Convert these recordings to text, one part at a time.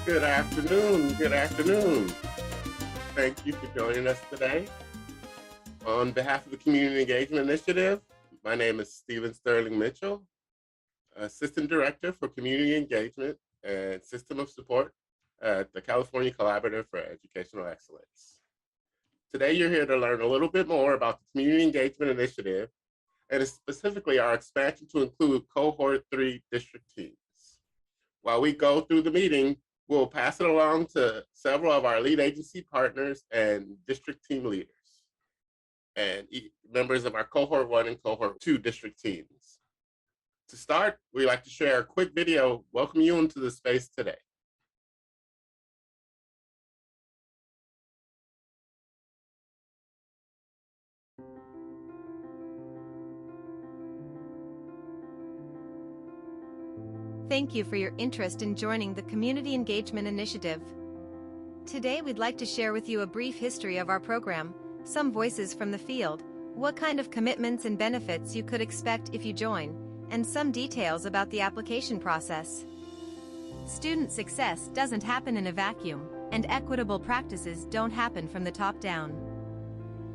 Good afternoon. Good afternoon. Thank you for joining us today. On behalf of the Community Engagement Initiative, my name is Stephen Sterling Mitchell, Assistant Director for Community Engagement and System of Support at the California Collaborative for Educational Excellence. Today, you're here to learn a little bit more about the Community Engagement Initiative and specifically our expansion to include Cohort 3 district teams. While we go through the meeting, we'll pass it along to several of our lead agency partners and district team leaders and members of our Cohort 1 and Cohort 2 district teams. To start, we'd like to share a quick video welcoming you into the space today. Thank you for your interest in joining the Community Engagement Initiative. Today we'd like to share with you a brief history of our program, some voices from the field, what kind of commitments and benefits you could expect if you join, and some details about the application process. Student success doesn't happen in a vacuum, and equitable practices don't happen from the top down.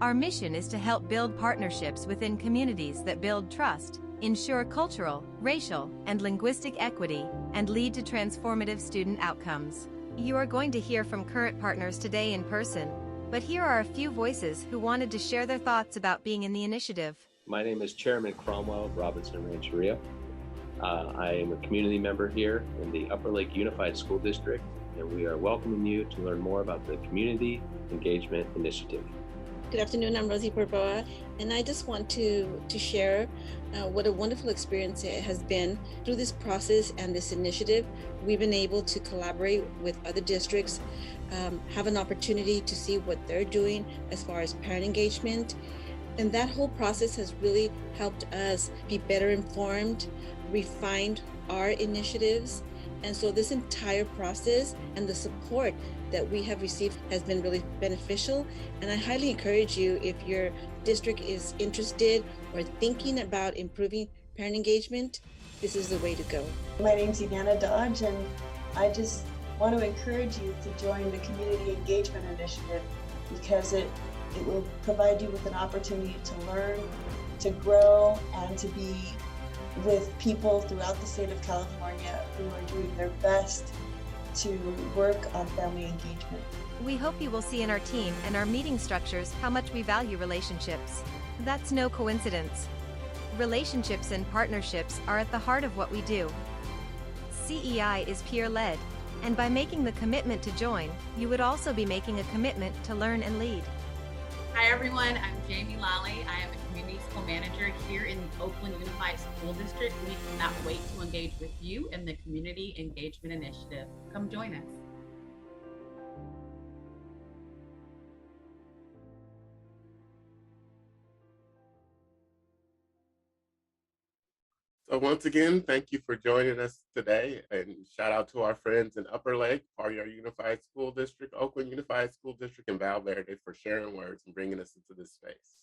Our mission is to help build partnerships within communities that build trust, ensure cultural, racial, and linguistic equity, and lead to transformative student outcomes. You are going to hear from current partners today in person, but here are a few voices who wanted to share their thoughts about being in the initiative. My name is Chairman Cromwell of Robinson Rancheria. I am a community member here in the Upper Lake Unified School District, and we are welcoming you to learn more about the Community Engagement Initiative. Good afternoon, I'm Rosie Barboa, and I just want to share what a wonderful experience it has been. Through this process and this initiative, we've been able to collaborate with other districts, have an opportunity to see what they're doing as far as parent engagement. And that whole process has really helped us be better informed, refined our initiatives. And so this entire process and the support that we have received has been really beneficial. And I highly encourage you, if your district is interested or thinking about improving parent engagement, this is the way to go. My name's Ivana Dodge, and I just want to encourage you to join the Community Engagement Initiative because it will provide you with an opportunity to learn, to grow, and to be with people throughout the state of California who are doing their best to work on family engagement. We hope you will see in our team and our meeting structures how much we value relationships. That's no coincidence. Relationships and partnerships are at the heart of what we do. CEI is peer-led, and by making the commitment to join, you would also be making a commitment to learn and lead. Hi everyone, I'm Jamie Lally. I am a community school manager here in the Oakland Unified School District. We cannot wait to engage with you in the Community Engagement Initiative. Come join us. So once again, thank you for joining us today, and shout out to our friends in Upper Lake, Parr Unified School District, Oakland Unified School District, and Val Verde for sharing words and bringing us into this space.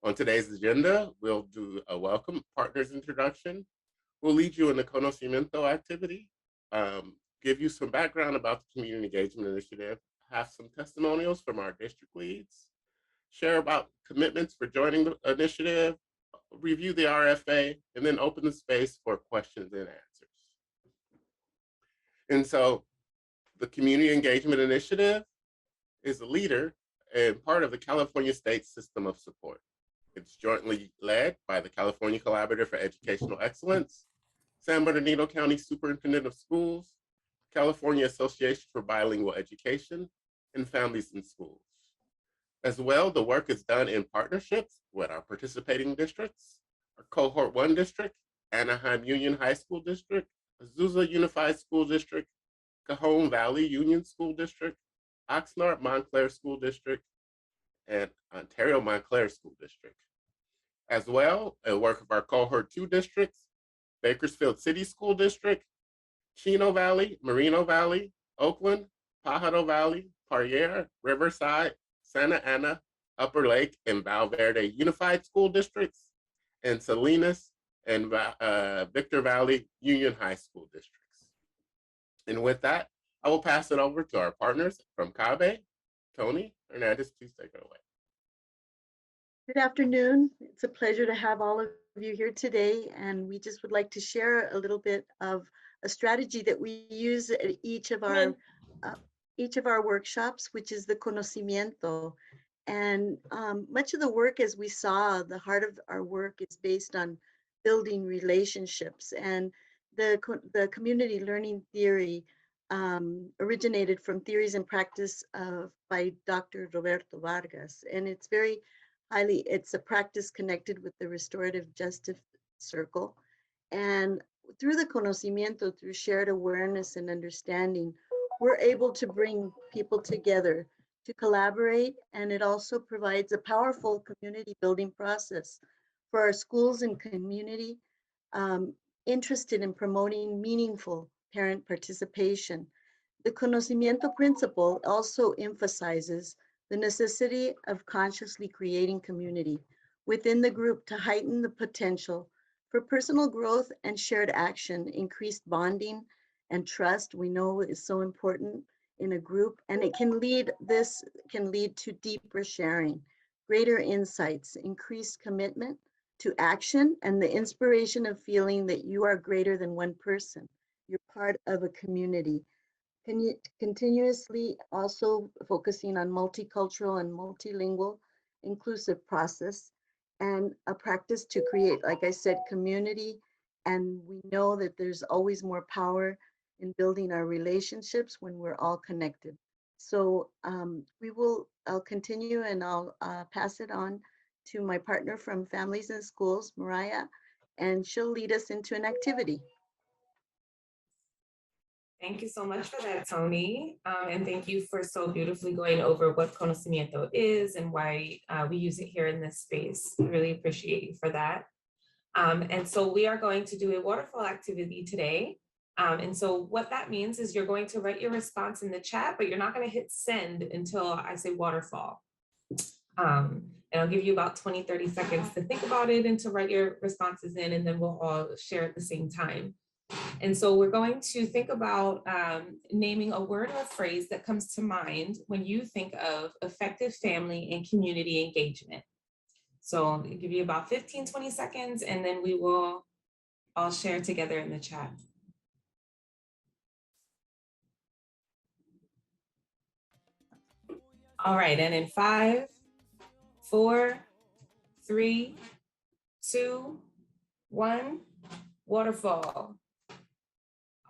On today's agenda, we'll do a welcome partners introduction. We'll lead you in the conocimiento activity, give you some background about the Community Engagement Initiative, have some testimonials from our district leads, share about commitments for joining the initiative, review the RFA, and then open the space for questions and answers. And so the Community Engagement Initiative is a leader and part of the California State System of Support. It's jointly led by the California Collaborative for Educational Excellence, San Bernardino County Superintendent of Schools, California Association for Bilingual Education, and Families in Schools. As well, the work is done in partnerships with our participating districts, our Cohort 1 district, Anaheim Union High School District, Azusa Unified School District, Cajon Valley Union School District, Oxnard Montclair School District, and Ontario Montclair School District. As well, a work of our Cohort 2 districts, Bakersfield City School District, Chino Valley, Moreno Valley, Oakland, Pajaro Valley, Parrier, Riverside, Santa Ana, Upper Lake, and Val Verde Unified School Districts, and Salinas and Victor Valley Union High School Districts. And with that, I will pass it over to our partners from CABE. Tony Hernandez, please take it away. Good afternoon. It's a pleasure to have all of you here today, and we just would like to share a little bit of a strategy that we use at each of our workshops, which is the conocimiento. And much of the work, as we saw, the heart of our work is based on building relationships, and the community learning theory originated from theories and practice by Dr. Roberto Vargas, and it's a practice connected with the restorative justice circle. And through the conocimiento, through shared awareness and understanding, we're able to bring people together to collaborate, and it also provides a powerful community building process for our schools and community interested in promoting meaningful parent participation. The conocimiento principle also emphasizes the necessity of consciously creating community within the group to heighten the potential for personal growth and shared action. Increased bonding and trust, we know, is so important in a group, and this can lead to deeper sharing, greater insights, increased commitment to action, and the inspiration of feeling that you are greater than one person. You're part of a community. Continuously also focusing on multicultural and multilingual inclusive process, and a practice to create, like I said, community. And we know that there's always more power in building our relationships when we're all connected. So I'll continue, and I'll pass it on to my partner from Families and Schools, Mariah, and she'll lead us into an activity. Thank you so much for that, Tony. And thank you for so beautifully going over what conocimiento is and why we use it here in this space. I really appreciate you for that. And so we are going to do a waterfall activity today. And so what that means is you're going to write your response in the chat, but you're not going to hit send until I say waterfall. And I'll give you about 20, 30 seconds to think about it and to write your responses in, and then we'll all share at the same time. And so we're going to think about naming a word or a phrase that comes to mind when you think of effective family and community engagement. So I'll give you about 15, 20 seconds, and then we will all share together in the chat. All right, and in 5, 4, 3, 2, 1, waterfall.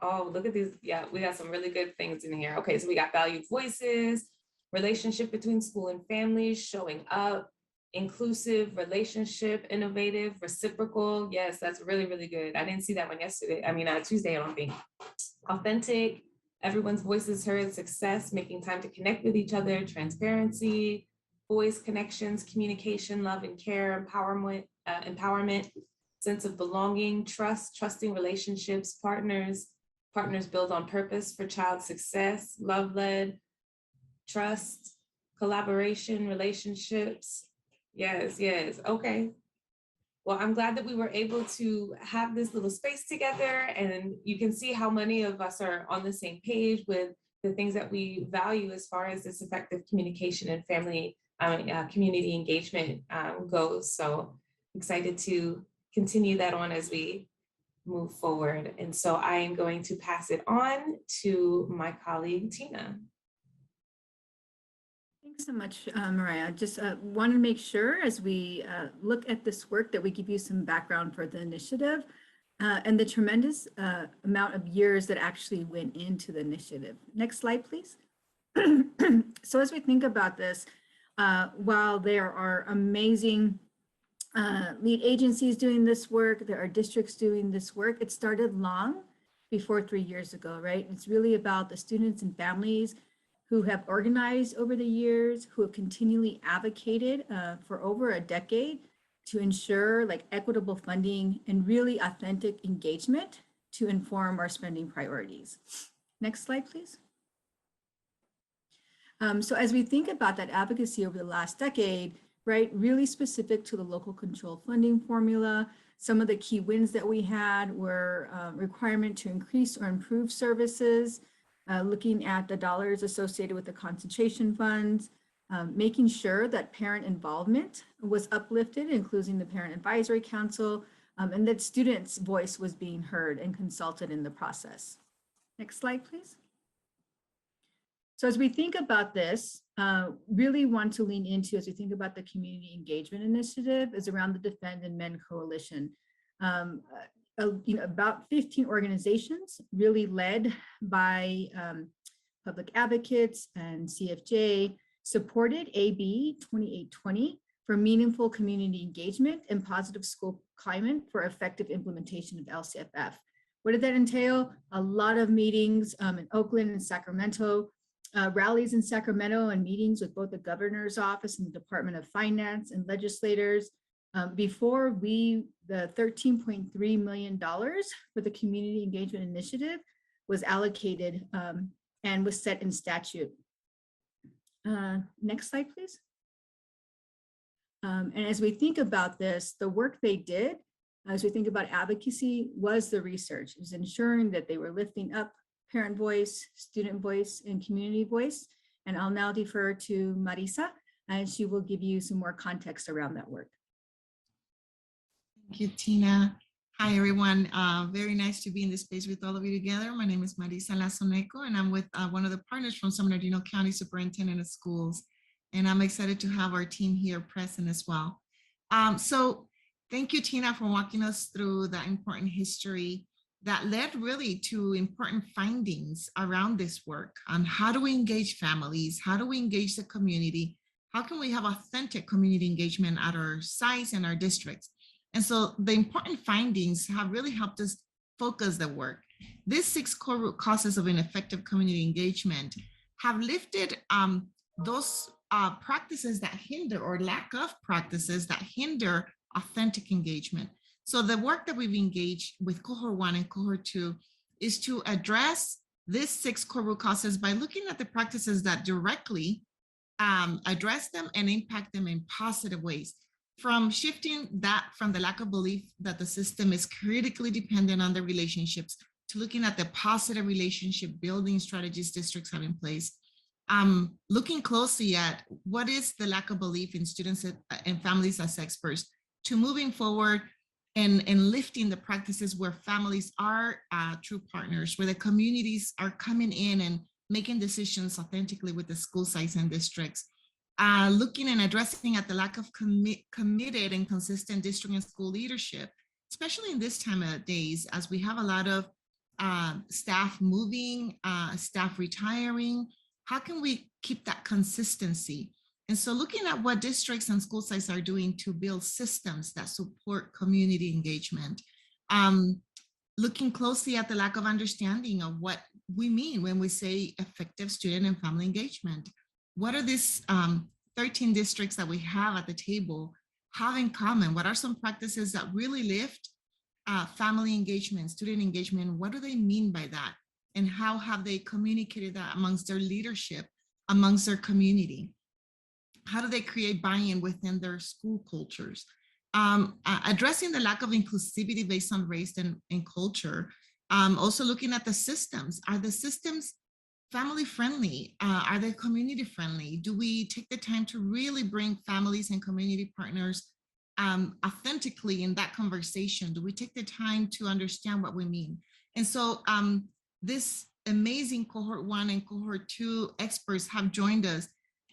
Oh, look at these. Yeah, we got some really good things in here. Okay, so we got valued voices, relationship between school and families, showing up, inclusive, relationship, innovative, reciprocal. Yes, that's really, really good. I didn't see that one yesterday. Tuesday, I don't think. Authentic, everyone's voice is heard, success, making time to connect with each other, transparency, voice connections, communication, love and care, empowerment, sense of belonging, trust, trusting relationships, partners build on purpose for child success, love-led, trust, collaboration, relationships. Yes, okay. Well, I'm glad that we were able to have this little space together, and you can see how many of us are on the same page with the things that we value as far as this effective communication and family community engagement goes. So excited to continue that on as we move forward. And so I am going to pass it on to my colleague, Tina. Thanks so much, Mariah. Just want to make sure as we look at this work that we give you some background for the initiative and the tremendous amount of years that actually went into the initiative. Next slide, please. So as we think about this, while there are amazing lead agencies doing this work, there are districts doing this work, it started long before 3 years ago, right? It's really about the students and families who have organized over the years, who have continually advocated for over a decade to ensure equitable funding and really authentic engagement to inform our spending priorities. Next slide, please. So as we think about that advocacy over the last decade, right, really specific to the local control funding formula, some of the key wins that we had were requirement to increase or improve services, looking at the dollars associated with the concentration funds, making sure that parent involvement was uplifted, including the Parent Advisory Council, and that students' voice was being heard and consulted in the process. Next slide, please. So as we think about this, really want to lean into, as we think about the community engagement initiative, is around the Defend and Mend Coalition. About 15 organizations really led by public advocates and CFJ supported AB 2820 for meaningful community engagement and positive school climate for effective implementation of LCFF. What did that entail? A lot of meetings in Oakland and Sacramento, rallies in Sacramento, and meetings with both the governor's office and the Department of Finance and legislators. Before the $13.3 million for the Community Engagement Initiative was allocated and was set in statute. Next slide, please. And as we think about this, the work they did, as we think about advocacy, was the research. It was ensuring that they were lifting up parent voice, student voice, and community voice. And I'll now defer to Marisa, and she will give you some more context around that work. Thank you, Tina. Hi, everyone. Very nice to be in this space with all of you together. My name is Marisa Lazoneco, and I'm with one of the partners from San Bernardino County Superintendent of Schools. And I'm excited to have our team here present as well. So thank you, Tina, for walking us through that important history that led really to important findings around this work on how do we engage families, how do we engage the community, how can we have authentic community engagement at our sites and our districts. And so the important findings have really helped us focus the work. These 6 core root causes of ineffective community engagement have lifted those practices that hinder, or lack of practices that hinder, authentic engagement. So the work that we've engaged with Cohort 1 and Cohort 2 is to address these 6 core root causes by looking at the practices that directly address them and impact them in positive ways. From shifting that from the lack of belief that the system is critically dependent on the relationships to looking at the positive relationship building strategies districts have in place. Looking closely at what is the lack of belief in students and families as experts, to moving forward and lifting the practices where families are true partners, where the communities are coming in and making decisions authentically with the school sites and districts. Looking and addressing at the lack of committed and consistent district and school leadership, especially in this time of days, as we have a lot of staff moving, staff retiring. How can we keep that consistency? And so looking at what districts and school sites are doing to build systems that support community engagement. Looking closely at the lack of understanding of what we mean when we say effective student and family engagement. What are these 13 districts that we have at the table have in common? What are some practices that really lift family engagement, student engagement? What do they mean by that? And how have they communicated that amongst their leadership, amongst their community? How do they create buy-in within their school cultures? Addressing the lack of inclusivity based on race and culture. Also looking at the systems. Are the systems family friendly? Are they community friendly? Do we take the time to really bring families and community partners authentically in that conversation? Do we take the time to understand what we mean? And so this amazing Cohort 1 and Cohort 2 experts have joined us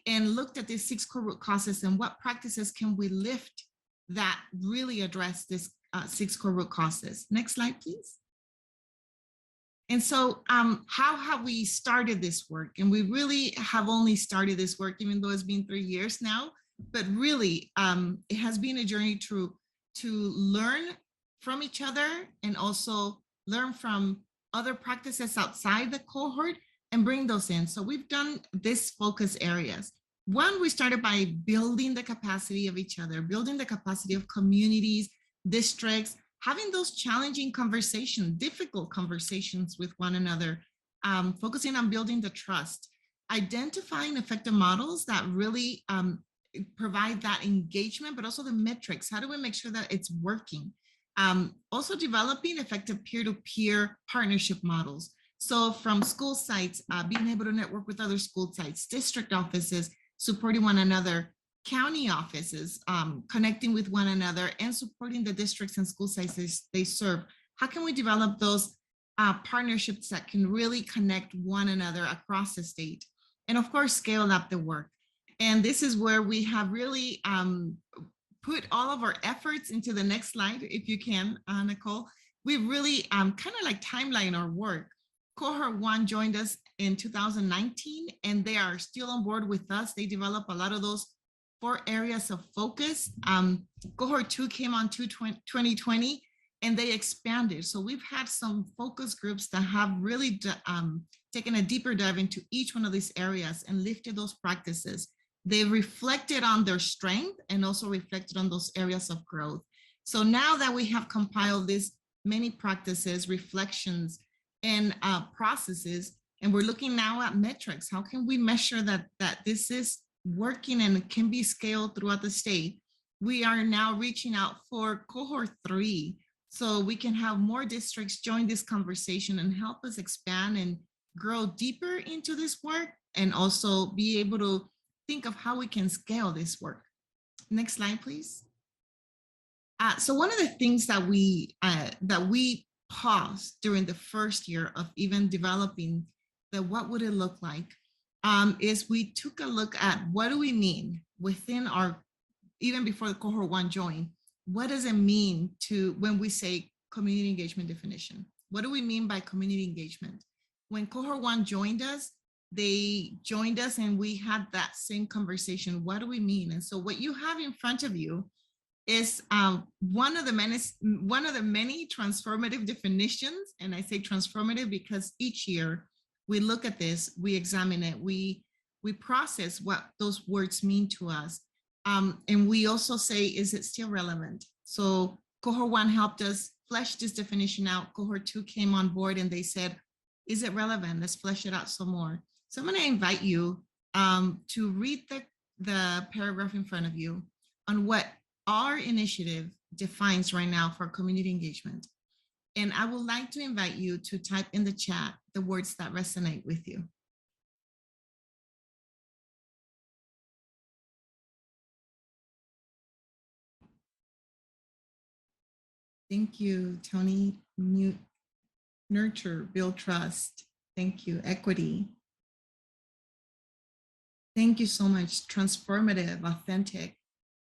and looked at these 6 core root causes and what practices can we lift that really address this 6 core root causes. Next slide, please. And so how have we started this work? And we really have only started this work, even though it's been 3 years now, but really it has been a journey to learn from each other and also learn from other practices outside the cohort and bring those in. So we've done this focus areas. One, we started by building the capacity of each other, building the capacity of communities, districts, having those challenging conversations, difficult conversations with one another, focusing on building the trust, identifying effective models that really provide that engagement, but also the metrics. How do we make sure that it's working? Also developing effective peer-to-peer partnership models. So from school sites, being able to network with other school sites, district offices, supporting one another, county offices, connecting with one another and supporting the districts and school sites they serve. How can we develop those partnerships that can really connect one another across the state? And of course, scale up the work. And this is where we have really put all of our efforts into the next slide, if you can, Nicole. We really kind of like timeline our work. Cohort 1 joined us in 2019, and they are still on board with us. They develop a lot of those 4 areas of focus. Cohort 2 came on 2020, and they expanded. So we've had some focus groups that have really taken a deeper dive into each one of these areas and lifted those practices. They reflected on their strength and also reflected on those areas of growth. So now that we have compiled these many practices, reflections, and processes, and we're looking now at metrics. How can we measure that this is working and it can be scaled throughout the state? We are now reaching out for Cohort 3, so we can have more districts join this conversation and help us expand and grow deeper into this work, and also be able to think of how we can scale this work. Next slide, please. So one of the things that we paused during the first year of even developing the what would it look like is we took a look at what do we mean within our, even before the Cohort 1 joined, what does it mean to when we say community engagement definition? What do we mean by community engagement? When Cohort 1 joined us, they joined us and we had that same conversation. What do we mean? And so what you have in front of you is one of the many transformative definitions. And I say transformative because each year we look at this, we examine it, we process what those words mean to us. And we also say, is it still relevant? So Cohort 1 helped us flesh this definition out. Cohort 2 came on board and they said, is it relevant? Let's flesh it out some more. So I'm going to invite you to read the paragraph in front of you on what our initiative defines right now for community engagement. And I would like to invite you to type in the chat the words that resonate with you. Thank you, Tony. Nurture, build trust. Thank you. Equity. Thank you so much. Transformative, authentic.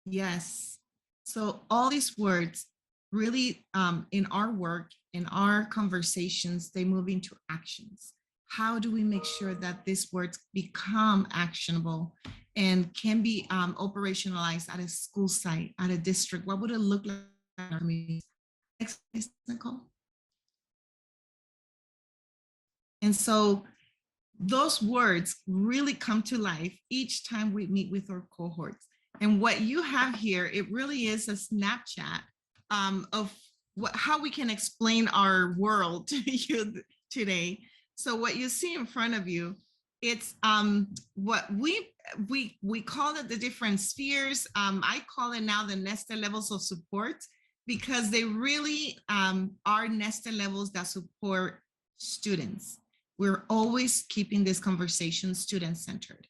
Yes. So all these words really in our work, in our conversations, they move into actions. How do we make sure that these words become actionable and can be operationalized at a school site, at a district? What would it look like in our communities? Next, please, Nicole. And so those words really come to life each time we meet with our cohorts. And what you have here, it really is a snapshot of how we can explain our world to you today. So what you see in front of you, it's what we call it the different spheres. I call it now the nested levels of support, because they really are nested levels that support students. We're always keeping this conversation student-centered.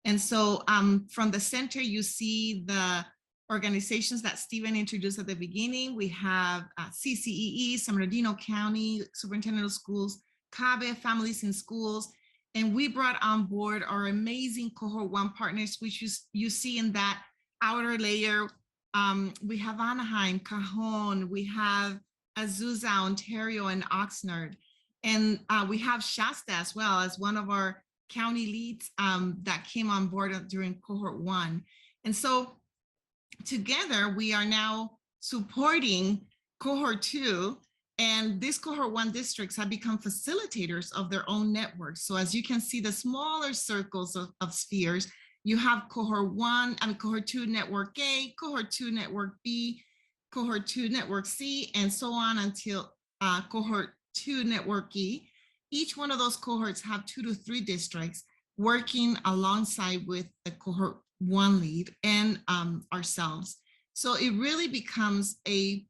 And so from the center, you see the organizations that Stephen introduced at the beginning. We have CCEE, San Bernardino County, Superintendent of Schools, CABE, Families in Schools. And we brought on board our amazing Cohort 1 partners, which you see in that outer layer. We have Anaheim, Cajon, we have Azusa, Ontario, and Oxnard. And we have Shasta as well as one of our county leads that came on board during Cohort 1. And so together we are now supporting Cohort 2, and these Cohort 1 districts have become facilitators of their own networks. So as you can see, the smaller circles of spheres, you have Cohort 2 Network A, Cohort 2 Network B, Cohort 2 Network C, and so on until Cohort 2 Network E. Each one of those cohorts have 2 to 3 districts working alongside with the Cohort 1 lead and ourselves. So it really becomes a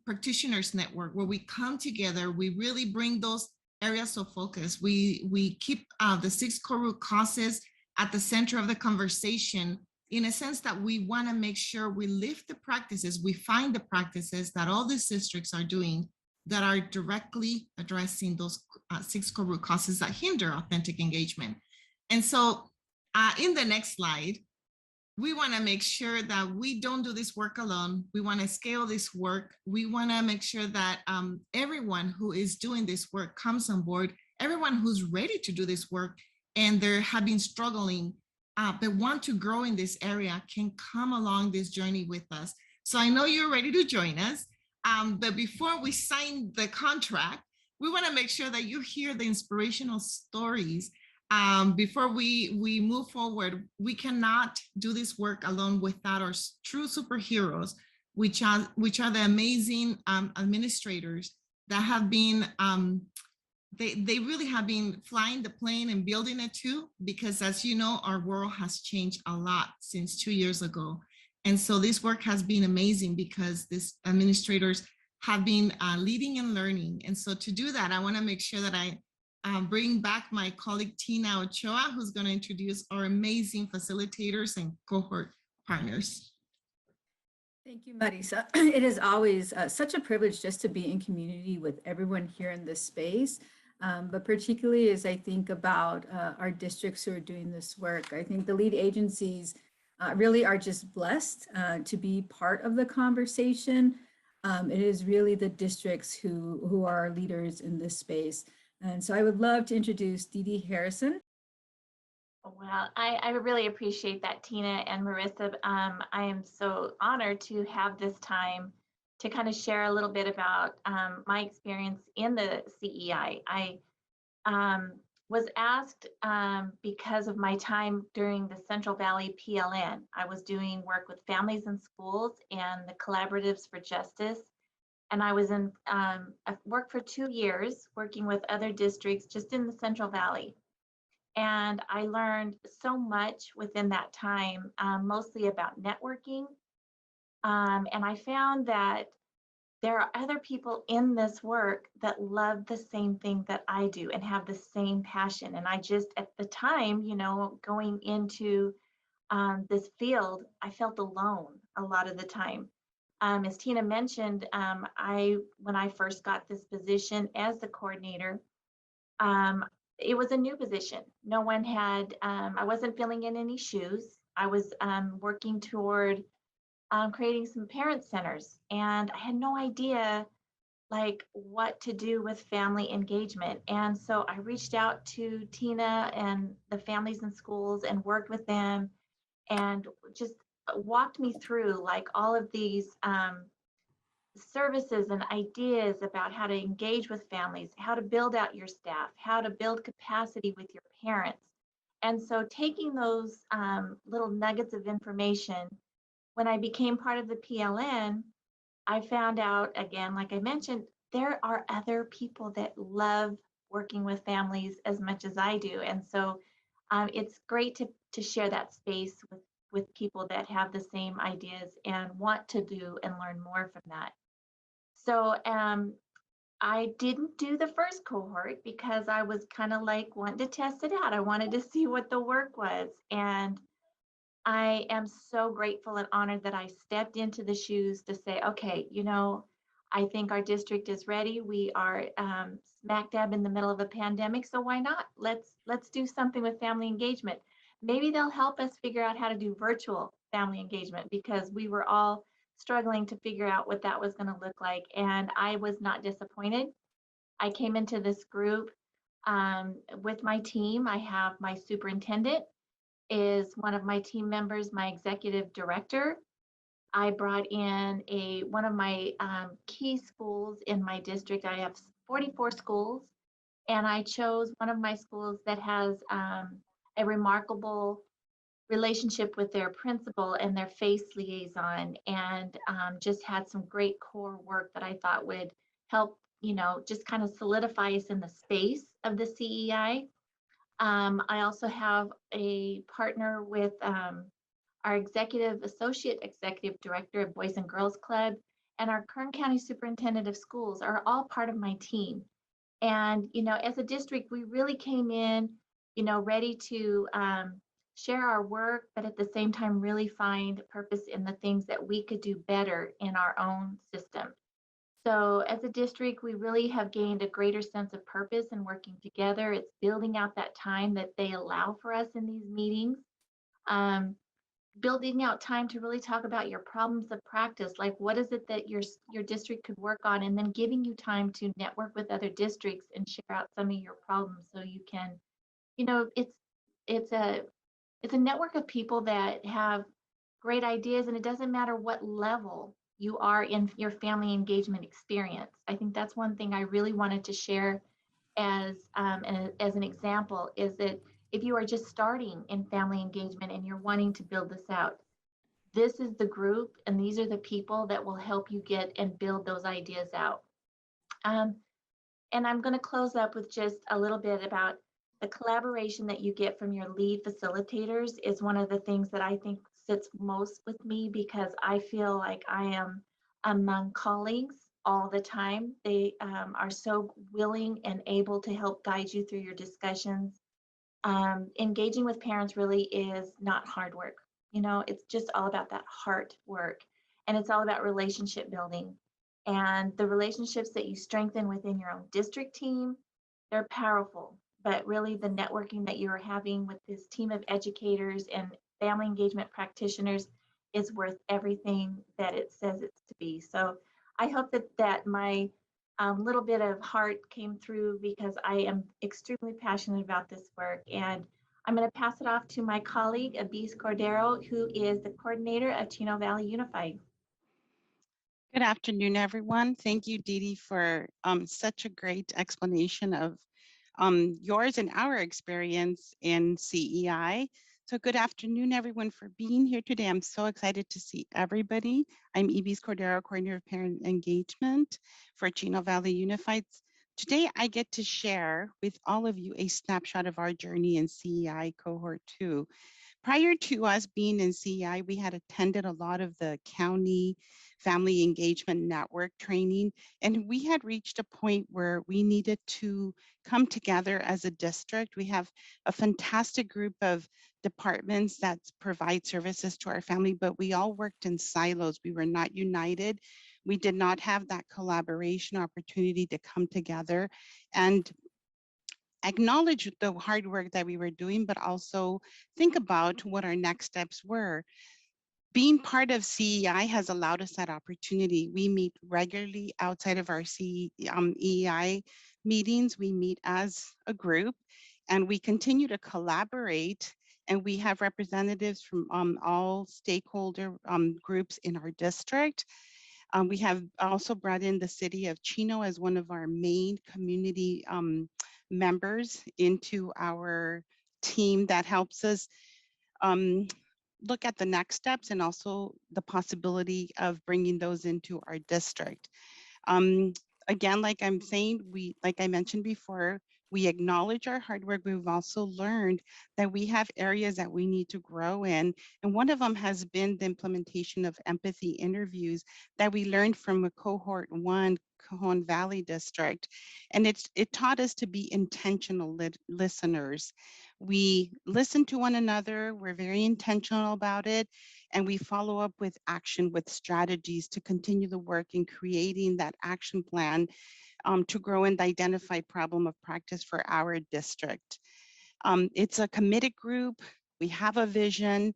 practitioners network where we come together, we really bring those areas of focus. We keep the 6 core root causes at the center of the conversation, in a sense that we want to make sure we lift the practices, we find the practices that all these districts are doing that are directly addressing those 6 core root causes that hinder authentic engagement. And so in the next slide, we want to make sure that we don't do this work alone. We want to scale this work. We want to make sure that everyone who is doing this work comes on board, everyone who's ready to do this work and they have been struggling but want to grow in this area can come along this journey with us. So I know you're ready to join us, but before we sign the contract, we want to make sure that you hear the inspirational stories. Before we move forward. We cannot do this work alone without our true superheroes, which are the amazing administrators that have been they really have been flying the plane and building it too, because as you know, our world has changed a lot since 2 years ago. And so this work has been amazing because these administrators have been leading and learning. And so to do that, I want to make sure that I bring back my colleague Tina Ochoa, who's going to introduce our amazing facilitators and cohort partners. Thank you, Marisa. It is always such a privilege just to be in community with everyone here in this space. But particularly as I think about our districts who are doing this work, I think the lead agencies really are just blessed to be part of the conversation. It is really the districts who are our leaders in this space. And so I would love to introduce Dee Dee Harrison. Well, I really appreciate that, Tina and Marissa. I am so honored to have this time to kind of share a little bit about my experience in the CEI. I was asked because of my time during the Central Valley PLN. I was doing work with families and schools and the Collaboratives for Justice. And I was in I worked for 2 years working with other districts just in the Central Valley. And I learned so much within that time, mostly about networking. And I found that there are other people in this work that love the same thing that I do and have the same passion. And I just, at the time, you know, going into this field, I felt alone a lot of the time. As Tina mentioned, when I first got this position as the coordinator, it was a new position. No one had, I wasn't filling in any shoes. I was working toward creating some parent centers, and I had no idea like what to do with family engagement. And so I reached out to Tina and the families in schools and worked with them and just walked me through like all of these services and ideas about how to engage with families, how to build out your staff, how to build capacity with your parents. And so taking those little nuggets of information, when I became part of the PLN, I found out, again, like I mentioned, there are other people that love working with families as much as I do. And so it's great to share that space with people that have the same ideas and want to do and learn more from that. So I didn't do the first cohort because I was kind of like wanting to test it out. I wanted to see what the work was. And I am so grateful and honored that I stepped into the shoes to say, okay, you know, I think our district is ready. We are smack dab in the middle of a pandemic, so why not? Let's do something with family engagement. Maybe they'll help us figure out how to do virtual family engagement because we were all struggling to figure out what that was going to look like. And I was not disappointed. I came into this group with my team. I have my superintendent is one of my team members, my executive director. I brought in one of my key schools in my district. I have 44 schools, and I chose one of my schools that has a remarkable relationship with their principal and their FACE liaison, and just had some great core work that I thought would help, you know, just kind of solidify us in the space of the CEI. I also have a partner with our associate executive director of Boys and Girls Club, and our Kern County Superintendent of Schools are all part of my team. And, as a district, we really came in, ready to share our work, but at the same time, really find purpose in the things that we could do better in our own system. So as a district, we really have gained a greater sense of purpose in working together. It's building out that time that they allow for us in these meetings. Um, Building out time to really talk about your problems of practice, like what is it that your district could work on, and then giving you time to network with other districts and share out some of your problems so you can, it's a it's a network of people that have great ideas, and it doesn't matter what level you are in your family engagement experience. I think that's one thing I really wanted to share as an example, is that if you are just starting in family engagement and you're wanting to build this out, this is the group and these are the people that will help you get and build those ideas out. Um, and I'm going to close up with just a little bit about the collaboration that you get from your lead facilitators is one of the things that I think sits most with me, because I feel like I am among colleagues all the time. They are so willing and able to help guide you through your discussions. Engaging with parents really is not hard work. It's just all about that heart work, and it's all about relationship building. And the relationships that you strengthen within your own district team, they're powerful. But really, the networking that you are having with this team of educators and family engagement practitioners is worth everything that it says it's to be. So I hope that my little bit of heart came through, because I am extremely passionate about this work. And I'm going to pass it off to my colleague, Abis Cordero, who is the coordinator of Chino Valley Unified. Good afternoon, everyone. Thank you, Dee Dee, for such a great explanation of yours and our experience in CEI. So good afternoon, everyone, for being here today. I'm so excited to see everybody. I'm Ibis Cordero, Coordinator of Parent Engagement for Chino Valley Unified. Today, I get to share with all of you a snapshot of our journey in CEI Cohort 2. Prior to us being in CEI, we had attended a lot of the county family engagement network training, and we had reached a point where we needed to come together as a district. We have a fantastic group of departments that provide services to our family, but we all worked in silos. We were not united. We did not have that collaboration opportunity to come together and acknowledge the hard work that we were doing, but also think about what our next steps were. Being part of CEI has allowed us that opportunity. We meet regularly outside of our EEI meetings. We meet as a group and we continue to collaborate, and we have representatives from all stakeholder groups in our district. We have also brought in the city of Chino as one of our main community members into our team that helps us look at the next steps and also the possibility of bringing those into our district. Again, like I mentioned before, we acknowledge our hard work. We've also learned that we have areas that we need to grow in. And one of them has been the implementation of empathy interviews that we learned from a Cohort 1 Cajon Valley district. And it taught us to be intentional listeners. We listen to one another, we're very intentional about it, and we follow up with action, with strategies to continue the work in creating that action plan to grow and identify problem of practice for our district. It's a committed group, we have a vision,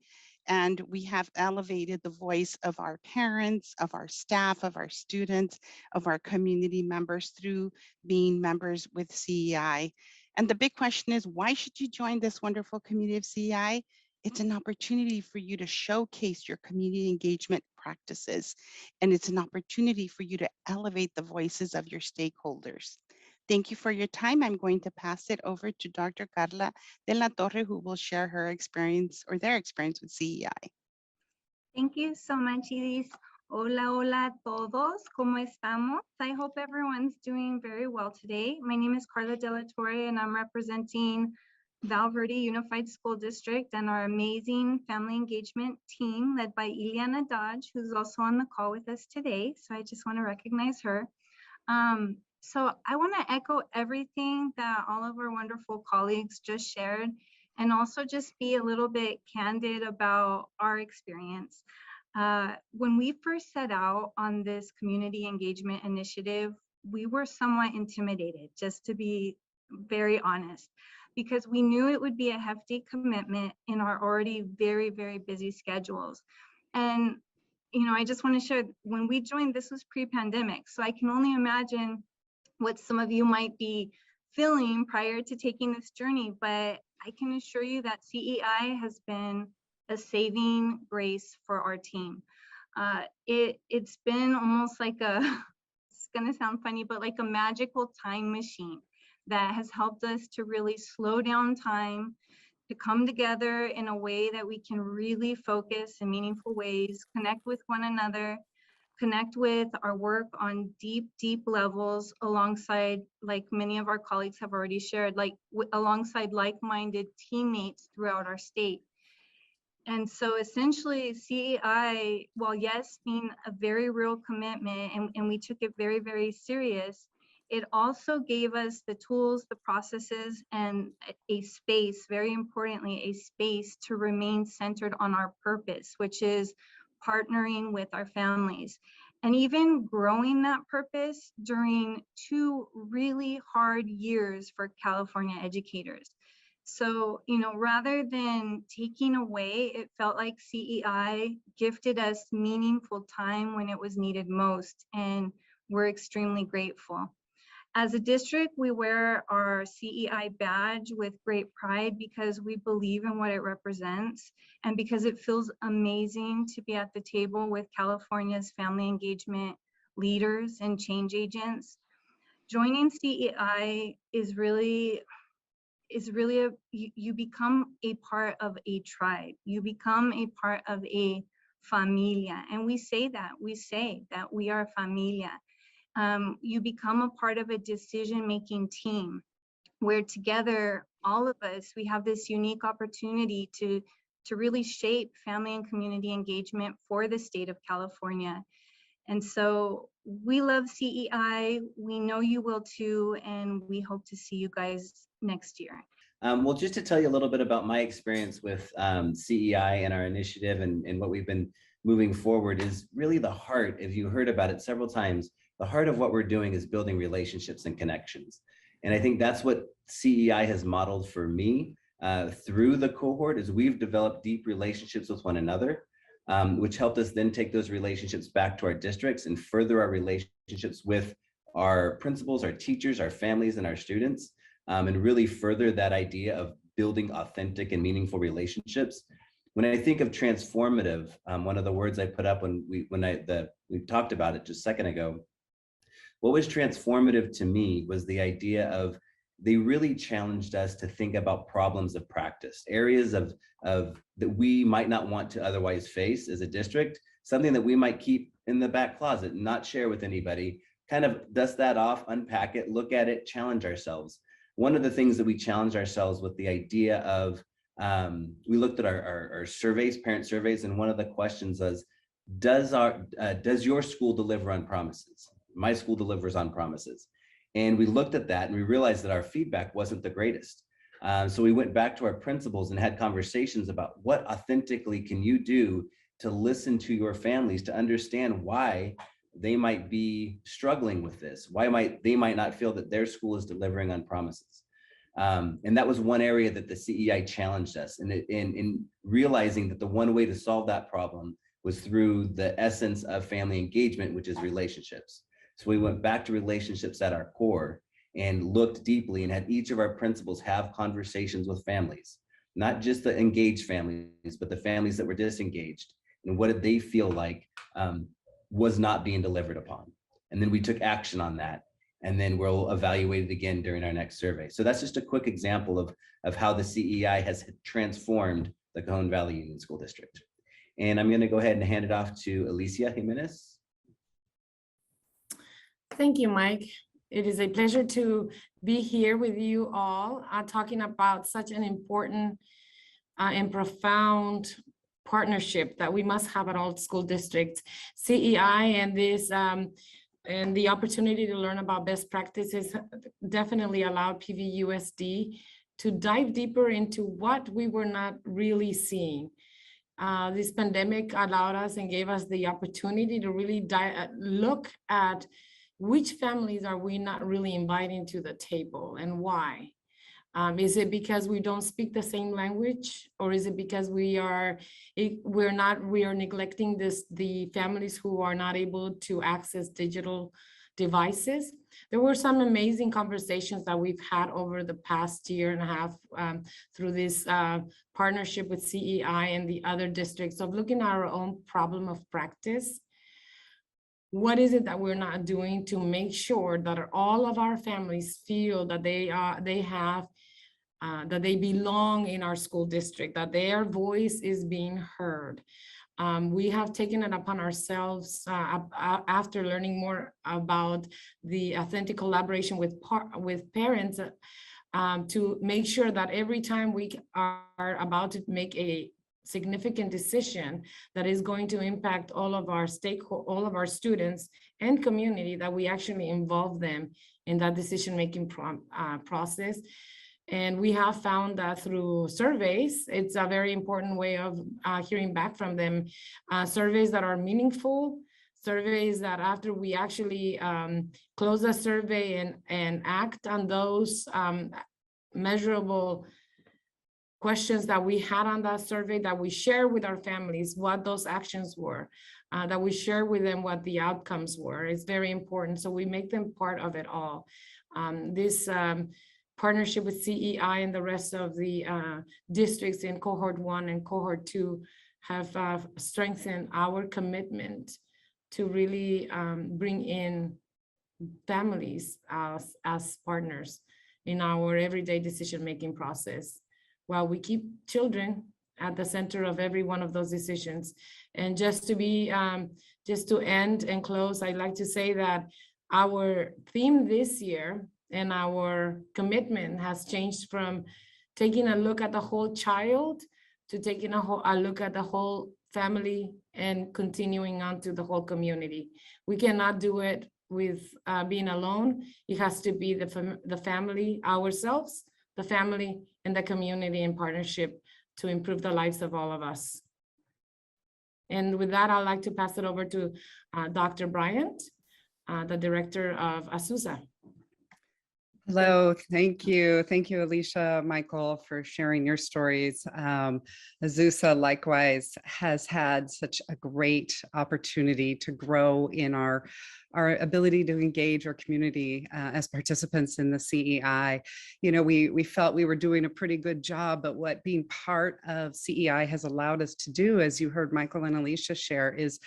and we have elevated the voice of our parents, of our staff, of our students, of our community members through being members with CEI. And the big question is, why should you join this wonderful community of CEI? It's an opportunity for you to showcase your community engagement practices. And it's an opportunity for you to elevate the voices of your stakeholders. Thank you for your time. I'm going to pass it over to Dr. Carla de la Torre, who will share her experience or their experience with CEI. Thank you so much, Iris. Hola, hola a todos. ¿Cómo estamos? I hope everyone's doing very well today. My name is Carla de la Torre, and I'm representing Val Verde Unified School District and our amazing family engagement team led by Ileana Dodge, who's also on the call with us today. So I just want to recognize her. So I want to echo everything that all of our wonderful colleagues just shared, and also just be a little bit candid about our experience. When we first set out on this community engagement initiative, we were somewhat intimidated, just to be very honest, because we knew it would be a hefty commitment in our already very, very busy schedules. And, you know, I just want to share, when we joined, this was pre-pandemic, so I can only imagine what some of you might be feeling prior to taking this journey, but I can assure you that CEI has been a saving grace for our team. It's been almost like it's gonna sound funny, but like a magical time machine that has helped us to really slow down time, to come together in a way that we can really focus in meaningful ways, connect with one another, connect with our work on deep, deep levels alongside, like many of our colleagues have already shared, alongside like-minded teammates throughout our state. And so essentially CEI, while yes, being a very real commitment, and we took it very, very serious, it also gave us the tools, the processes, and a space, very importantly, a space to remain centered on our purpose, which is partnering with our families, and even growing that purpose during 2 really hard years for California educators. So, you know, rather than taking away, it felt like CEI gifted us meaningful time when it was needed most, and we're extremely grateful. As a district, we wear our CEI badge with great pride because we believe in what it represents, and because it feels amazing to be at the table with California's family engagement leaders and change agents. Joining CEI is really you become a part of a tribe. You become a part of a familia, and we say that we are familia. You become a part of a decision-making team where together, all of us, we have this unique opportunity to really shape family and community engagement for the state of California. And so we love CEI, we know you will too, and we hope to see you guys next year. Well, just to tell you a little bit about my experience with CEI and our initiative and what we've been moving forward is really the heart, as you heard about it several times, the heart of what we're doing is building relationships and connections. And I think that's what CEI has modeled for me through the cohort, is we've developed deep relationships with one another, which helped us then take those relationships back to our districts and further our relationships with our principals, our teachers, our families, and our students, and really further that idea of building authentic and meaningful relationships. When I think of transformative, one of the words I put up when we talked about it just a second ago, what was transformative to me was the idea of, they really challenged us to think about problems of practice, areas of that we might not want to otherwise face as a district, something that we might keep in the back closet and not share with anybody, kind of dust that off, unpack it, look at it, challenge ourselves. One of the things that we challenged ourselves with the idea of, we looked at our surveys, parent surveys, and one of the questions was, does your school deliver on promises? My school delivers on promises. And we looked at that and we realized that our feedback wasn't the greatest. So we went back to our principals and had conversations about what authentically can you do to listen to your families, to understand why they might be struggling with this, why they might not feel that their school is delivering on promises. And that was one area that the CEI challenged us in realizing that the one way to solve that problem was through the essence of family engagement, which is relationships. So we went back to relationships at our core and looked deeply and had each of our principals have conversations with families, not just the engaged families, but the families that were disengaged. And what did they feel like was not being delivered upon? And then we took action on that. And then we'll evaluate it again during our next survey. So that's just a quick example of how the CEI has transformed the Cajon Valley Union School District. And I'm gonna go ahead and hand it off to Alicia Jimenez. Thank you, Mike. It is a pleasure to be here with you all, talking about such an important and profound partnership that we must have at all school districts. CEI and this and the opportunity to learn about best practices definitely allowed PVUSD to dive deeper into what we were not really seeing. This pandemic allowed us and gave us the opportunity to really look at which families are we not really inviting to the table and why. Is it because we don't speak the same language, or is it because we are neglecting the families who are not able to access digital devices? There were some amazing conversations that we've had over the past year and a half through this partnership with CEI and the other districts of looking at our own problem of practice. What is it that we're not doing to make sure that all of our families feel that that they belong in our school district, that their voice is being heard? We have taken it upon ourselves after learning more about the authentic collaboration with parents to make sure that every time we are about to make a significant decision that is going to impact all of our students and community, that we actually involve them in that decision-making process. And we have found that through surveys, it's a very important way of hearing back from them. Surveys that are meaningful, surveys that after we actually close the survey and act on those measurable questions that we had on that survey, that we share with our families what those actions were, that we share with them what the outcomes were. It's very important. So we make them part of it all. This partnership with CEI and the rest of the districts in Cohort 1 and Cohort 2 have strengthened our commitment to really bring in families as partners in our everyday decision-making process, while we keep children at the center of every one of those decisions. And just to end and close, I'd like to say that our theme this year and our commitment has changed from taking a look at the whole child to taking a look at the whole family and continuing on to the whole community. We cannot do it with being alone. It has to be the family, ourselves, the family, and the community in partnership to improve the lives of all of us. And with that, I'd like to pass it over to Dr. Bryant, the director of Azusa. Hello, thank you. Thank you, Alicia, Michael, for sharing your stories. Azusa likewise has had such a great opportunity to grow in our ability to engage our community as participants in the CEI. You know, we felt we were doing a pretty good job, but what being part of CEI has allowed us to do, as you heard Michael and Alicia share, is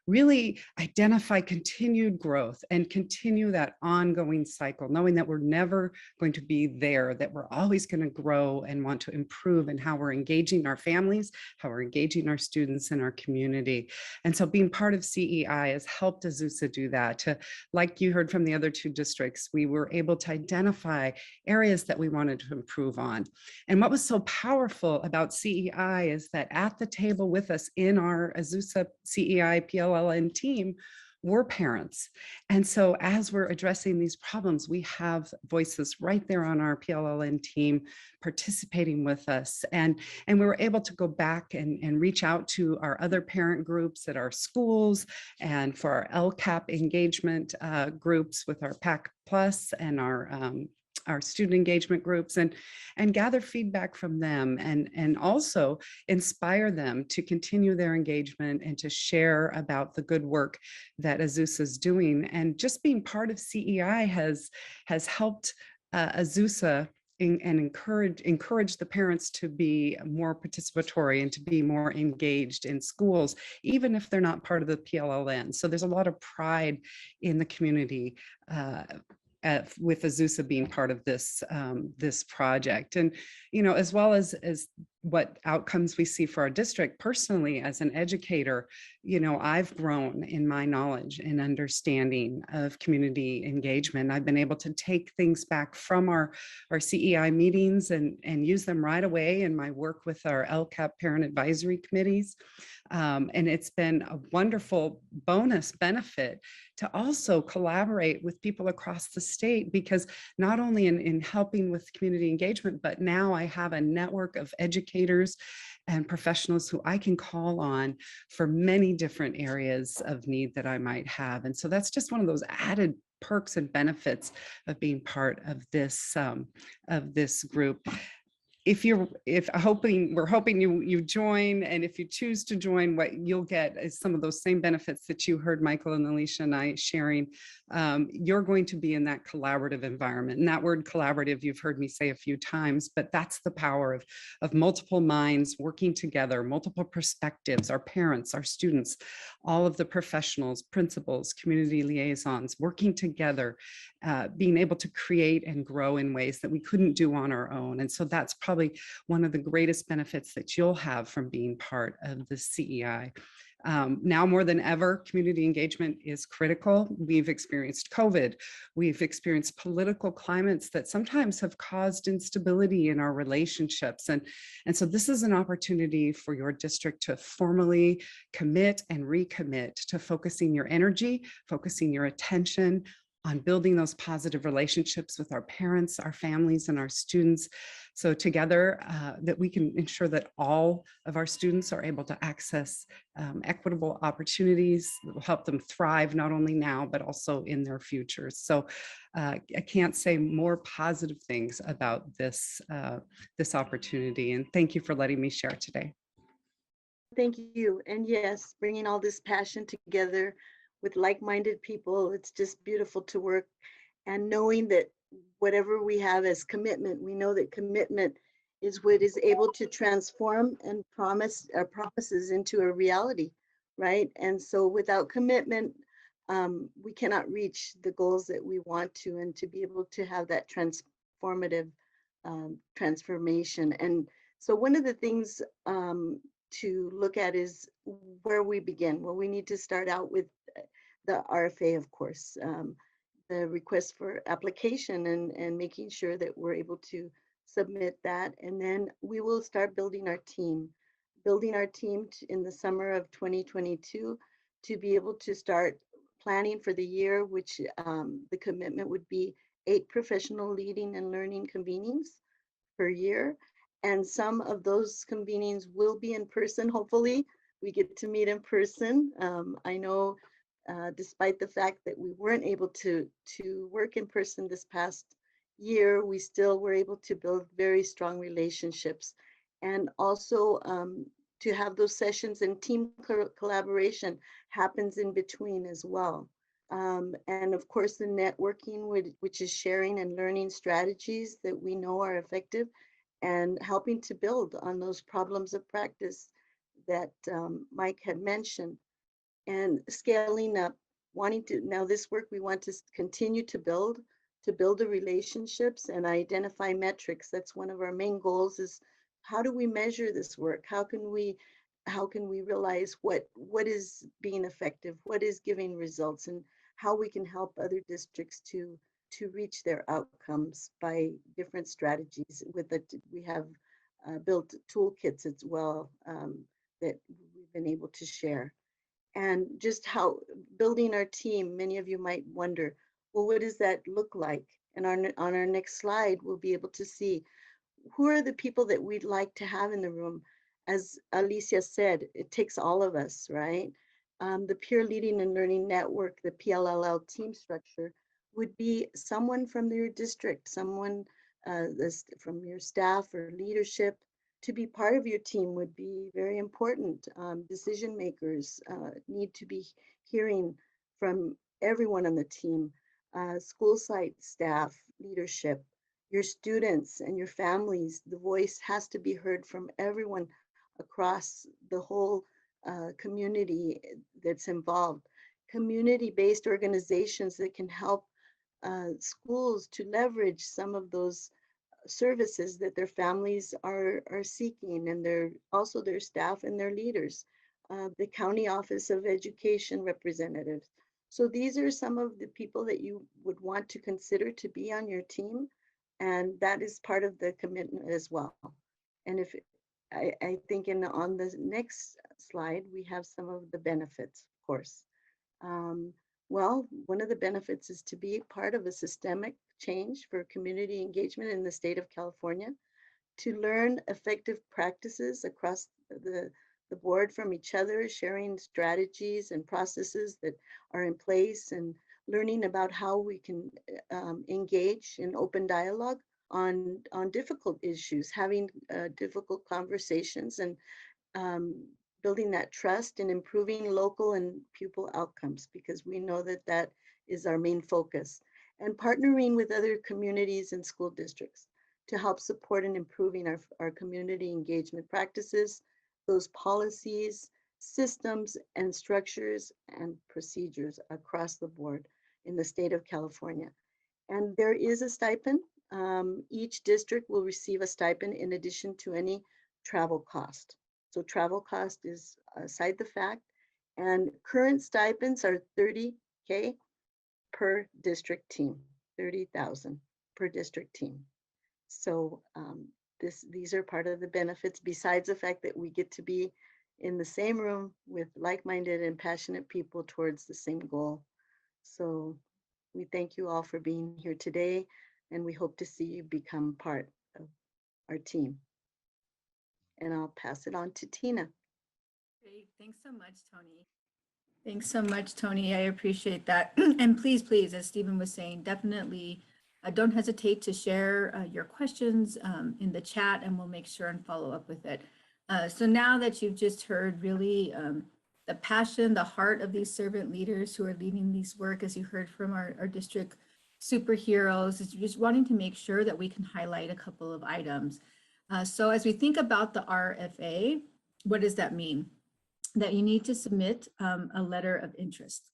really identify continued growth and continue that ongoing cycle, knowing that we're never going to be there, that we're always going to grow and want to improve in how we're engaging our families, how we're engaging our students and our community. And so being part of CEI has helped Azusa do that. Like you heard from the other two districts, we were able to identify areas that we wanted to improve on. And what was so powerful about CEI is that at the table with us in our Azusa CEI PLLN team were parents. And so as we're addressing these problems, we have voices right there on our PLLN team participating with us. And we were able to go back and reach out to our other parent groups at our schools and for our LCAP engagement groups with our PAC Plus and our student engagement groups and gather feedback from them and also inspire them to continue their engagement and to share about the good work that Azusa is doing. And just being part of CEI has helped Azusa and encourage the parents to be more participatory and to be more engaged in schools, even if they're not part of the PLLN. So there's a lot of pride in the community with Azusa being part of this this project. And you know, as well as what outcomes we see for our district. Personally, as an educator, you know, I've grown in my knowledge and understanding of community engagement. I've been able to take things back from our CEI meetings and use them right away in my work with our LCAP parent advisory committees. And it's been a wonderful bonus benefit to also collaborate with people across the state, because not only in helping with community engagement, but now I have a network of educators and professionals who I can call on for many different areas of need that I might have. And so that's just one of those added perks and benefits of being part of this group. We're hoping you join, and if you choose to join, what you'll get is some of those same benefits that you heard Michael and Alicia and I sharing. You're going to be in that collaborative environment, and that word collaborative you've heard me say a few times, but that's the power of multiple minds working together, multiple perspectives, our parents, our students, all of the professionals, principals, community liaisons working together, being able to create and grow in ways that we couldn't do on our own. And so that's probably one of the greatest benefits that you'll have from being part of the CEI. Now more than ever, community engagement is critical. We've experienced COVID. We've experienced political climates that sometimes have caused instability in our relationships. And so this is an opportunity for your district to formally commit and recommit to focusing your energy, focusing your attention on building those positive relationships with our parents, our families, and our students. So together that we can ensure that all of our students are able to access equitable opportunities that will help them thrive not only now, but also in their futures. So I can't say more positive things about this opportunity. And thank you for letting me share today. Thank you. And yes, bringing all this passion together with like-minded people, it's just beautiful to work. And knowing that whatever we have as commitment, we know that commitment is what is able to transform and promise our promises into a reality, right? And so without commitment, we cannot reach the goals that we want to, and to be able to have that transformative transformation. And so one of the things to look at is where we begin. Well, we need to start out with the RFA, of course, the request for application, and making sure that we're able to submit that. And then we will start building our team in the summer of 2022 to be able to start planning for the year, which the commitment would be 8 professional leading and learning convenings per year. And some of those convenings will be in person. Hopefully we get to meet in person. I know despite the fact that we weren't able to work in person this past year, we still were able to build very strong relationships, and also to have those sessions, and team collaboration happens in between as well. And of course, the networking, which is sharing and learning strategies that we know are effective, and helping to build on those problems of practice that Mike had mentioned, and scaling up, now this work we want to continue to build the relationships and identify metrics. That's one of our main goals, is how do we measure this work? How can we realize what is being effective, what is giving results, and how we can help other districts to reach their outcomes by different strategies. We have built toolkits as well that we've been able to share. And just how building our team, many of you might wonder, well, what does that look like? And on our next slide, we'll be able to see who are the people that we'd like to have in the room. As Alicia said, it takes all of us, right? The Peer Leading and Learning Network, the PLLL team structure, would be someone from your district, someone from your staff or leadership. To be part of your team would be very important. Decision makers need to be hearing from everyone on the team, school site staff, leadership, your students and your families. The voice has to be heard from everyone across the whole community that's involved. Community-based organizations that can help schools to leverage some of those services that their families are seeking, and also their staff and their leaders, the County Office of Education representatives. So these are some of the people that you would want to consider to be on your team, and that is part of the commitment as well. And if I think on the next slide, we have some of the benefits, of course. Well, one of the benefits is to be part of a systemic change for community engagement in the state of California, to learn effective practices across the board from each other, sharing strategies and processes that are in place, and learning about how we can engage in open dialogue on difficult issues, having difficult conversations, and building that trust and improving local and pupil outcomes, because we know that that is our main focus, and partnering with other communities and school districts to help support and improving our community engagement practices, those policies, systems, and structures and procedures across the board in the state of California. And there is a stipend. Each district will receive a stipend in addition to any travel cost. So travel cost is aside the fact, and current stipends are $30K per district team, 30,000 per district team. So these are part of the benefits, besides the fact that we get to be in the same room with like-minded and passionate people towards the same goal. So we thank you all for being here today, and we hope to see you become part of our team. And I'll pass it on to Tina. Great. Thanks so much, Tony. Thanks so much, Tony. I appreciate that. And please, please, as Stephen was saying, definitely don't hesitate to share your questions in the chat, and we'll make sure and follow up with it. So now that you've just heard really the passion, the heart of these servant leaders who are leading these work, as you heard from our district superheroes, is just wanting to make sure that we can highlight a couple of items. So as we think about the RFA, what does that mean? That you need to submit a letter of interest.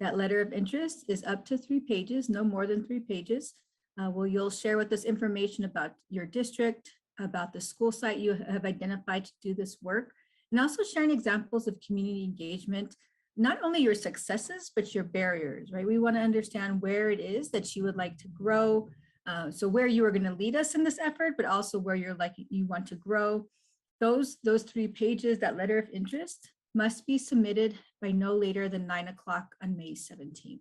That letter of interest is up to 3 pages, no more than 3 pages. Well, you'll share with us information about your district, about the school site you have identified to do this work, and also sharing examples of community engagement, not only your successes, but your barriers, right? We want to understand where it is that you would like to grow. So where you are going to lead us in this effort, but also where you want to grow. Those 3 pages, that letter of interest, must be submitted by no later than 9 o'clock on May 17th.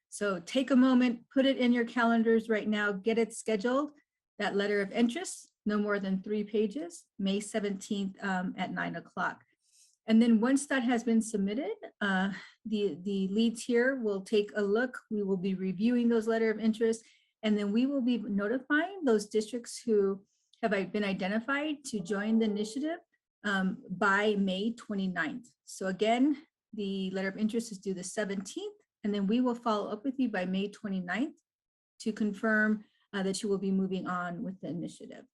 So take a moment, put it in your calendars right now, get it scheduled. That letter of interest, no more than 3 pages, May 17th at 9 o'clock. And then once that has been submitted, the leads here will take a look. We will be reviewing those letter of interest, and then we will be notifying those districts who have been identified to join the initiative by May 29th. So again, the letter of interest is due the 17th, and then we will follow up with you by May 29th to confirm that you will be moving on with the initiative.